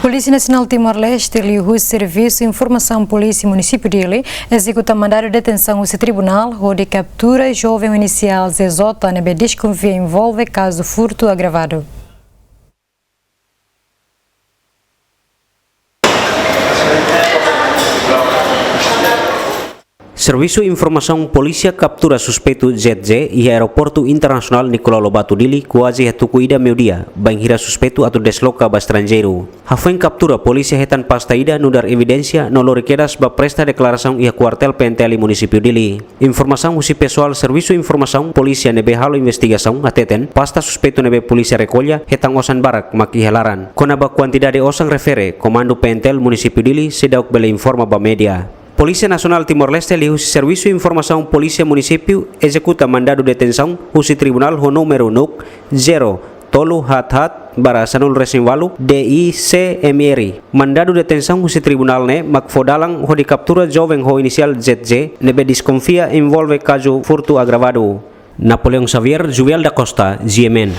Polícia Nacional Timor-Leste liu o Serviço de Informação Polícia Município dele executa mandado de detenção ao tribunal onde captura jovem inicial Zezota nebe desconfia envolve caso furto agravado. Serviço de Informação Polícia captura suspeito ZZ e Aeroporto Internacional Nicolau Lobato Dili quase hatukuida meio-dia, banhira suspeito atau desloca ba estrangeiro. Hafeng captura polícia retan pasta ida nudar evidência no loriquedas ba presta declaração ia kuartel PNTL município Dili. Informação usi pessoal Serviço de Informação Polícia nebe halo investigação ateten pasta suspeito nebe polícia recolha hetang osan barak makihelaran. Kona ba quantidade osang refere komando PNTL município Dili sedauk bele informa ba media. Polícia Nacional Timor-Leste liu Serviço de Informação Polícia Município executa mandado de detenção usi tribunal ho número NUC 0 Tolu Hat bara Sanul Resinwalu DICMR. Mandado de detenção usi tribunal ne makfodalang ho di captura jovem ho inicial ZZ nebe desconfia envolve caso furto agravado. Napoleão Xavier Juvial da Costa, GMN.